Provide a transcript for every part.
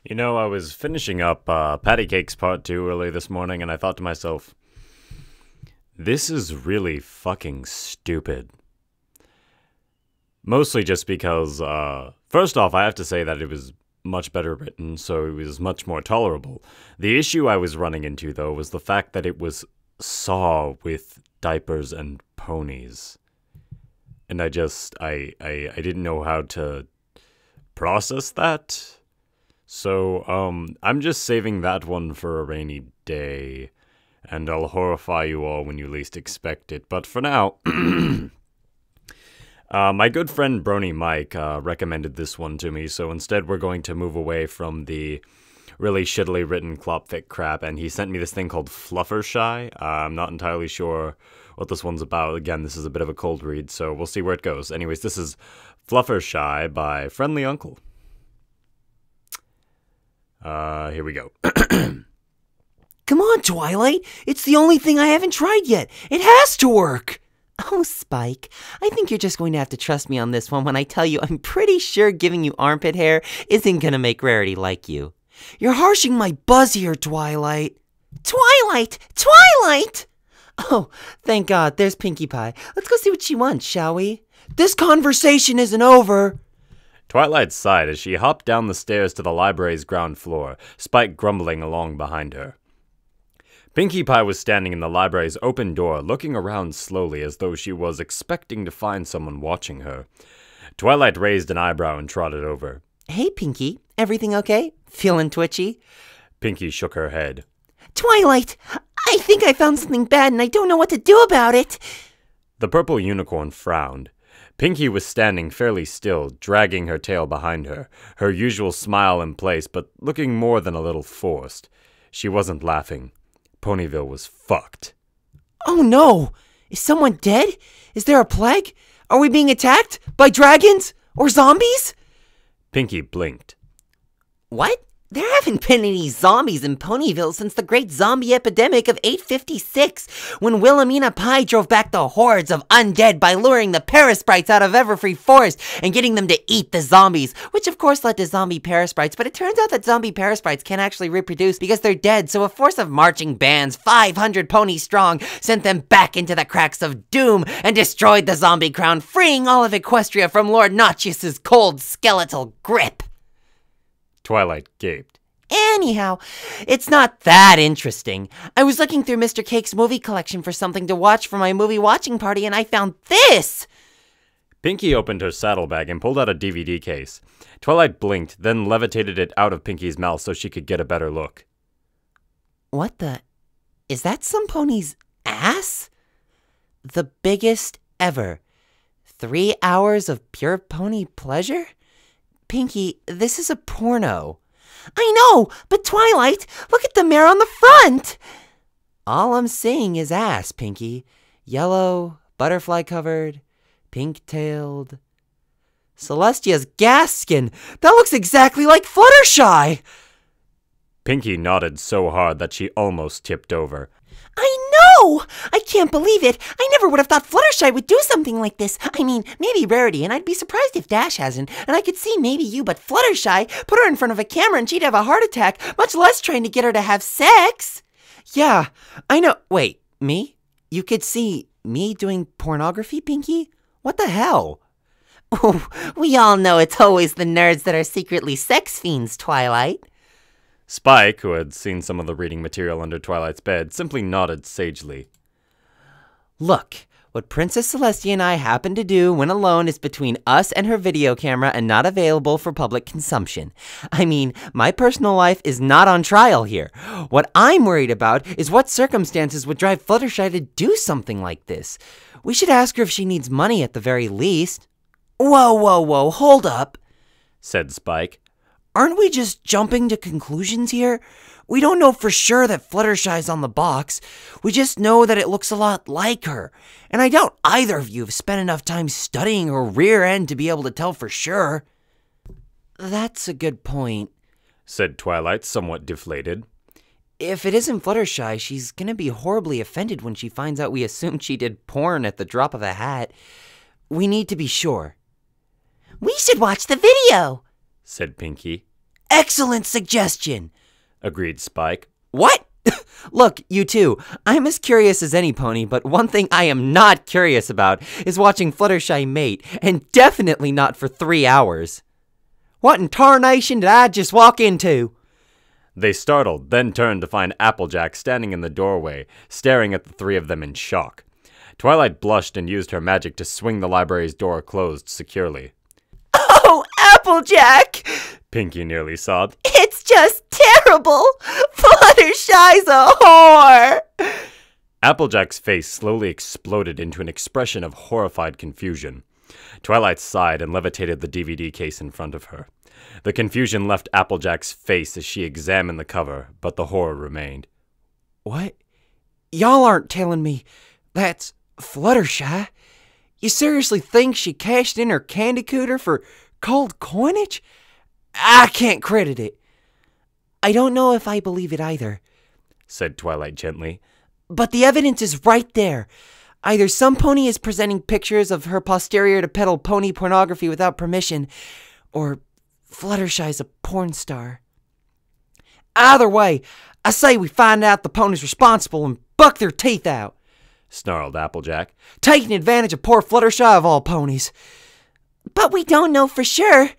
You know, I was finishing up Patty Cakes Part 2 early this morning, and I thought to myself, this is really fucking stupid. Mostly just because, first off, I have to say that it was much better written, so it was much more tolerable. The issue I was running into, though, was the fact that it was Saw with diapers and ponies. And I didn't know how to process that. So, I'm just saving that one for a rainy day, and I'll horrify you all when you least expect it. But for now, my good friend Brony Mike recommended this one to me, so instead we're going to move away from the really shittily written clopfic crap, and he sent me this thing called Fluffershy. I'm not entirely sure what this one's about. Again, this is a bit of a cold read, so we'll see where it goes. Anyways, this is Fluffershy by Friendly Uncle. Here we go. Come on, Twilight. It's the only thing I haven't tried yet. It has to work. Oh, Spike, I think you're just going to have to trust me on this one when I tell you I'm pretty sure giving you armpit hair isn't going to make Rarity like you. You're harshing my buzz here, Twilight. Twilight! Twilight! Oh, thank God, there's Pinkie Pie. Let's go see what she wants, shall we? This conversation isn't over. Twilight sighed as she hopped down the stairs to the library's ground floor, Spike grumbling along behind her. Pinkie Pie was standing in the library's open door, looking around slowly as though she was expecting to find someone watching her. Twilight raised an eyebrow and trotted over. Hey, Pinkie, everything okay? Feeling twitchy? Pinkie shook her head. Twilight, I think I found something bad and I don't know what to do about it. The purple unicorn frowned. Pinkie was standing fairly still, dragging her tail behind her, her usual smile in place, but looking more than a little forced. She wasn't laughing. Ponyville was fucked. Oh no! Is someone dead? Is there a plague? Are we being attacked? By dragons? Or zombies? Pinkie blinked. What? There haven't been any zombies in Ponyville since the great zombie epidemic of 856, when Wilhelmina Pie drove back the hordes of undead by luring the parasprites out of Everfree Forest and getting them to eat the zombies, which of course led to zombie parasprites, but it turns out that zombie parasprites can't actually reproduce because they're dead, so a force of marching bands, 500 ponies strong, sent them back into the cracks of doom and destroyed the zombie crown, freeing all of Equestria from Lord Notchius's cold skeletal grip. Twilight gaped. Anyhow, it's not that interesting. I was looking through Mr. Cake's movie collection for something to watch for my movie watching party, and I found this! Pinkie opened her saddlebag and pulled out a DVD case. Twilight blinked, then levitated it out of Pinkie's mouth so she could get a better look. What the... Is that some pony's ass? The biggest ever. 3 hours of pure pony pleasure? Pinkie, this is a porno. I know, but Twilight, look at the mare on the front! All I'm seeing is ass, Pinkie. Yellow, butterfly-covered, pink-tailed. Celestia's gas skin! That looks exactly like Fluttershy! Pinkie nodded so hard that she almost tipped over. I know! I can't believe it! I never would have thought Fluttershy would do something like this. I mean, maybe Rarity, and I'd be surprised if Dash hasn't. And I could see maybe you, but Fluttershy, put her in front of a camera and she'd have a heart attack, much less trying to get her to have sex. Yeah, I know. Wait, me? You could see me doing pornography, Pinkie? What the hell? Oh, we all know it's always the nerds that are secretly sex fiends, Twilight. Spike, who had seen some of the reading material under Twilight's bed, simply nodded sagely. Look, what Princess Celestia and I happen to do when alone is between us and her video camera and not available for public consumption. I mean, my personal life is not on trial here. What I'm worried about is what circumstances would drive Fluttershy to do something like this. We should ask her if she needs money at the very least. Whoa, hold up, said Spike. Aren't we just jumping to conclusions here? We don't know for sure that Fluttershy's on the box. We just know that it looks a lot like her. And I doubt either of you have spent enough time studying her rear end to be able to tell for sure. That's a good point, said Twilight, somewhat deflated. If it isn't Fluttershy, she's gonna be horribly offended when she finds out we assumed she did porn at the drop of a hat. We need to be sure. We should watch the video, said Pinkie. Excellent suggestion, agreed Spike. What? Look, you two, I'm as curious as any pony, but one thing I am not curious about is watching Fluttershy mate, and definitely not for 3 hours. What in tarnation did I just walk into? They startled, then turned to find Applejack standing in the doorway, staring at the three of them in shock. Twilight blushed and used her magic to swing the library's door closed securely. Oh, Applejack! Pinky nearly sobbed. It's just terrible! Fluttershy's a whore! Applejack's face slowly exploded into an expression of horrified confusion. Twilight sighed and levitated the DVD case in front of her. The confusion left Applejack's face as she examined the cover, but the horror remained. What? Y'all aren't telling me that's Fluttershy? You seriously think she cashed in her candy cooter for cold coinage? I can't credit it. I don't know if I believe it either, said Twilight gently. But the evidence is right there. Either some pony is presenting pictures of her posterior to peddle pony pornography without permission, or Fluttershy's a porn star. Either way, I say we find out the pony's responsible and buck their teeth out, snarled Applejack. Taking advantage of poor Fluttershy of all ponies. But we don't know for sure,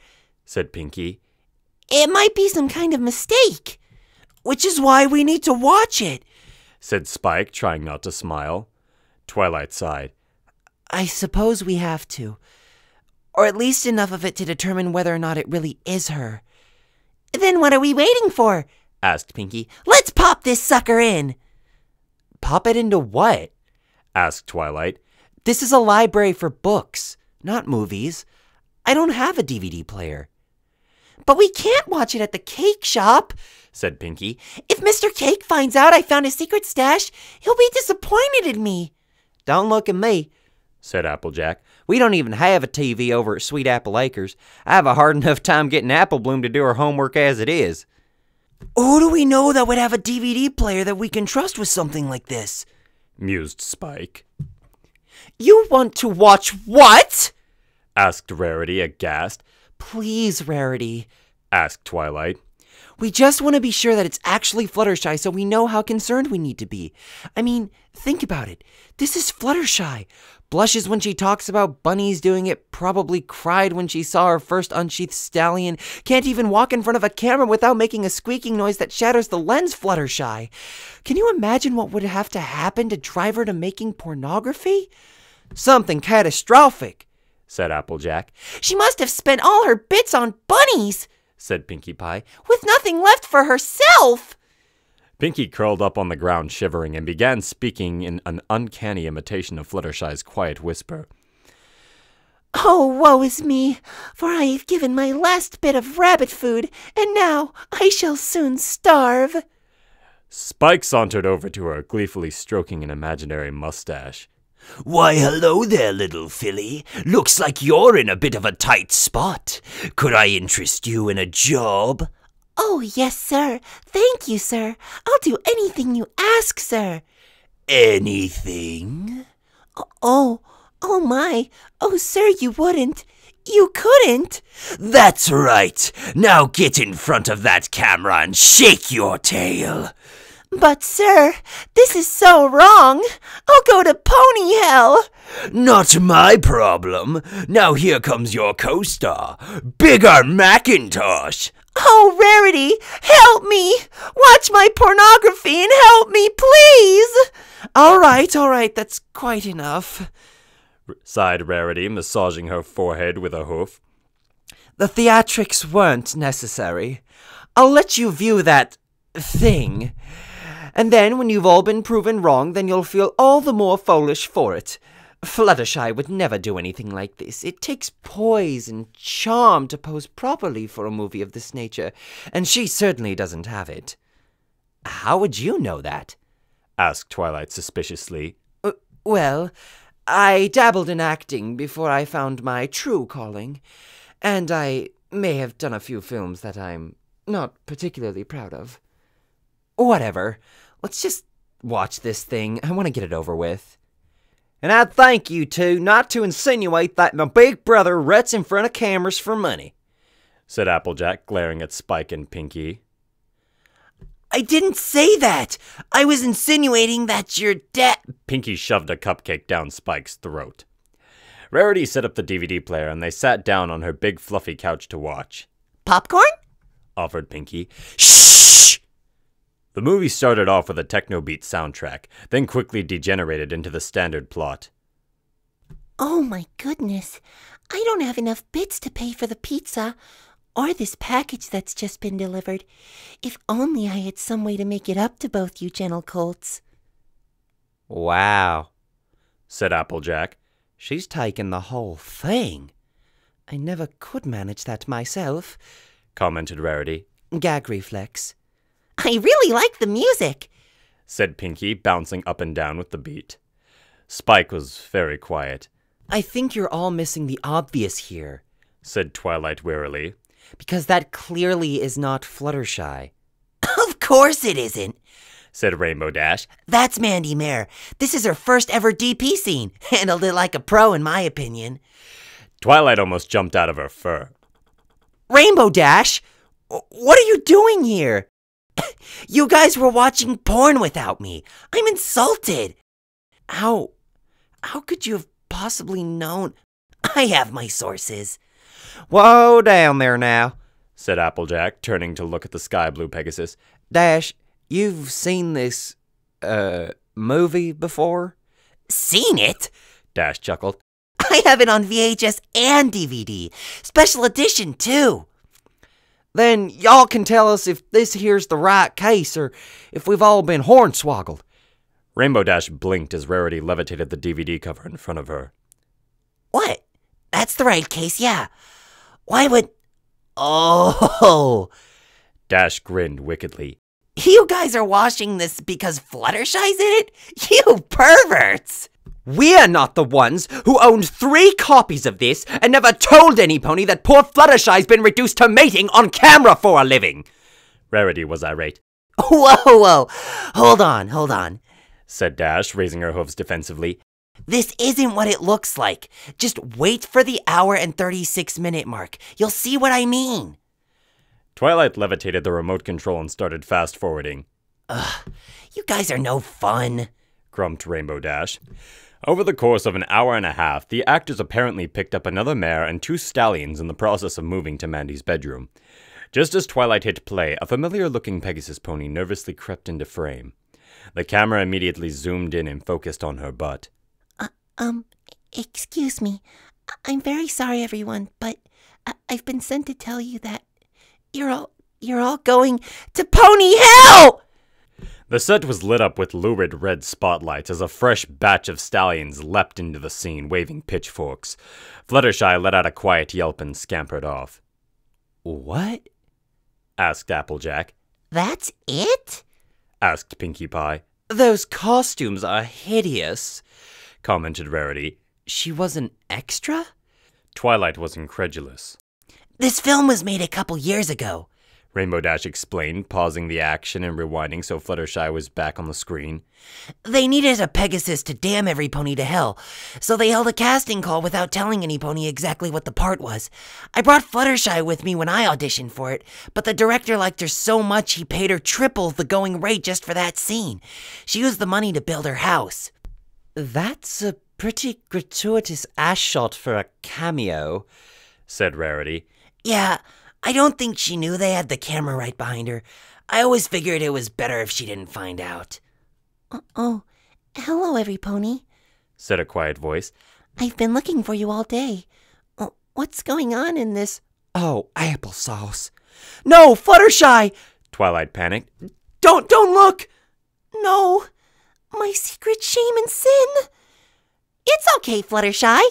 said Pinky. It might be some kind of mistake, which is why we need to watch it, said Spike, trying not to smile. Twilight sighed. I suppose we have to. Or at least enough of it to determine whether or not it really is her. Then what are we waiting for? Asked Pinky. Let's pop this sucker in. Pop it into what? Asked Twilight. This is a library for books, not movies. I don't have a DVD player. But we can't watch it at the cake shop, said Pinky. If Mr. Cake finds out I found a secret stash, he'll be disappointed in me. Don't look at me, said Applejack. We don't even have a TV over at Sweet Apple Acres. I have a hard enough time getting Apple Bloom to do her homework as it is. Who do we know that would have a DVD player that we can trust with something like this? Mused Spike. You want to watch what? Asked Rarity, aghast. Please, Rarity, asked Twilight. We just want to be sure that it's actually Fluttershy so we know how concerned we need to be. I mean, think about it. This is Fluttershy. Blushes when she talks about bunnies doing it, probably cried when she saw her first unsheathed stallion, can't even walk in front of a camera without making a squeaking noise that shatters the lens, Fluttershy. Can you imagine what would have to happen to drive her to making pornography? Something catastrophic, said Applejack. She must have spent all her bits on bunnies, said Pinkie Pie, with nothing left for herself. Pinky curled up on the ground shivering and began speaking in an uncanny imitation of Fluttershy's quiet whisper. Oh, woe is me, for I have given my last bit of rabbit food, and now I shall soon starve. Spike sauntered over to her, gleefully stroking an imaginary mustache. Why, hello there, little filly. Looks like you're in a bit of a tight spot. Could I interest you in a job? Oh, yes, sir. Thank you, sir. I'll do anything you ask, sir. Anything? Oh my. Oh, sir, you wouldn't. You couldn't. That's right. Now get in front of that camera and shake your tail. But, sir, this is so wrong. I'll go to pony hell. Not my problem. Now here comes your co-star, Bigger Macintosh. Oh, Rarity, help me! Watch my pornography and help me, please! All right, that's quite enough, sighed Rarity, massaging her forehead with a hoof. The theatrics weren't necessary. I'll let you view that thing. And then, when you've all been proven wrong, then you'll feel all the more foolish for it. Fluttershy would never do anything like this. It takes poise and charm to pose properly for a movie of this nature, and she certainly doesn't have it. How would you know that? Asked Twilight suspiciously. Well, I dabbled in acting before I found my true calling, and I may have done a few films that I'm not particularly proud of. Whatever. Let's just watch this thing. I want to get it over with. And I'd thank you two not to insinuate that my big brother ruts in front of cameras for money, said Applejack, glaring at Spike and Pinky. I didn't say that! I was insinuating that you're dead. Pinky shoved a cupcake down Spike's throat. Rarity set up the DVD player and they sat down on her big fluffy couch to watch. Popcorn? Offered Pinky. Shh! The movie started off with a techno-beat soundtrack, then quickly degenerated into the standard plot. Oh my goodness, I don't have enough bits to pay for the pizza, or this package that's just been delivered. If only I had some way to make it up to both you gentle colts. Wow, said Applejack. She's taken the whole thing. I never could manage that myself, commented Rarity. Gag reflex. I really like the music, said Pinky, bouncing up and down with the beat. Spike was very quiet. I think you're all missing the obvious here, said Twilight wearily. Because that clearly is not Fluttershy. Of course it isn't, said Rainbow Dash. That's Mandy Mare. This is her first ever DP scene. Handled it like a pro, in my opinion. Twilight almost jumped out of her fur. Rainbow Dash? What are you doing here? You guys were watching porn without me. I'm insulted. How could you have possibly known? I have my sources. Whoa, down there now, said Applejack, turning to look at the sky blue Pegasus. Dash, you've seen this, movie before? Seen it? Dash chuckled. I have it on VHS and DVD. Special edition, too. Then y'all can tell us if this here's the right case or if we've all been hornswoggled. Rainbow Dash blinked as Rarity levitated the DVD cover in front of her. What? That's the right case, yeah. Why would... Oh! Dash grinned wickedly. You guys are watching this because Fluttershy's in it? You perverts! We're not the ones who owned 3 copies of this and never told any pony that poor Fluttershy's been reduced to mating on camera for a living. Rarity was irate. Whoa. Hold on, said Dash, raising her hooves defensively. This isn't what it looks like. Just wait for the hour and 36-minute mark. You'll see what I mean. Twilight levitated the remote control and started fast-forwarding. Ugh, you guys are no fun, grumped Rainbow Dash. Over the course of an hour and a half, the actors apparently picked up another mare and 2 stallions in the process of moving to Mandy's bedroom. Just as Twilight hit play, a familiar-looking Pegasus pony nervously crept into frame. The camera immediately zoomed in and focused on her butt. Excuse me. I'm very sorry, everyone, but I've been sent to tell you that you're all going to pony hell! The set was lit up with lurid red spotlights as a fresh batch of stallions leapt into the scene, waving pitchforks. Fluttershy let out a quiet yelp and scampered off. What? Asked Applejack. That's it? Asked Pinkie Pie. Those costumes are hideous, commented Rarity. She was an extra? Twilight was incredulous. This film was made a couple years ago, Rainbow Dash explained, pausing the action and rewinding so Fluttershy was back on the screen. They needed a Pegasus to damn every pony to hell, so they held a casting call without telling any pony exactly what the part was. I brought Fluttershy with me when I auditioned for it, but the director liked her so much he paid her triple the going rate just for that scene. She used the money to build her house. That's a pretty gratuitous ass shot for a cameo, said Rarity. Yeah, I don't think she knew they had the camera right behind her. I always figured it was better if she didn't find out. Oh, hello, every pony, said a quiet voice. I've been looking for you all day. What's going on in this? Oh, applesauce. No, Fluttershy! Twilight panicked. Don't look! No, my secret shame and sin. It's okay, Fluttershy,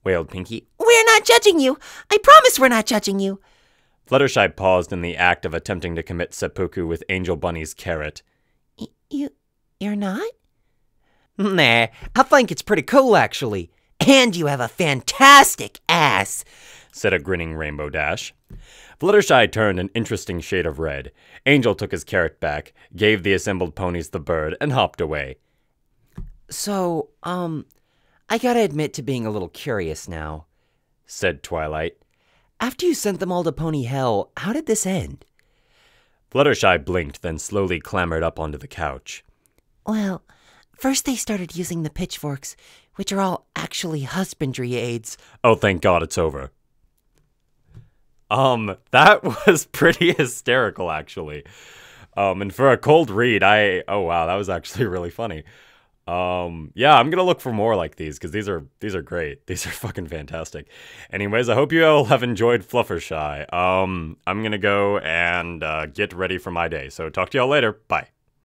wailed Pinky. We're not judging you. I promise we're not judging you. Fluttershy paused in the act of attempting to commit seppuku with Angel Bunny's carrot. You're not? Nah, I think it's pretty cool, actually. And you have a fantastic ass, said a grinning Rainbow Dash. Fluttershy turned an interesting shade of red. Angel took his carrot back, gave the assembled ponies the bird, and hopped away. So, I gotta admit to being a little curious now, said Twilight. After you sent them all to Pony Hell, how did this end? Fluttershy blinked, then slowly clambered up onto the couch. Well, first they started using the pitchforks, which are all actually husbandry aids. Oh, thank God it's over. That was pretty hysterical, actually. And for a cold read, oh wow, that was actually really funny. Yeah, I'm gonna look for more like these, because these are great. These are fucking fantastic. Anyways, I hope you all have enjoyed Fluffershy. I'm gonna go and get ready for my day, so talk to y'all later. Bye.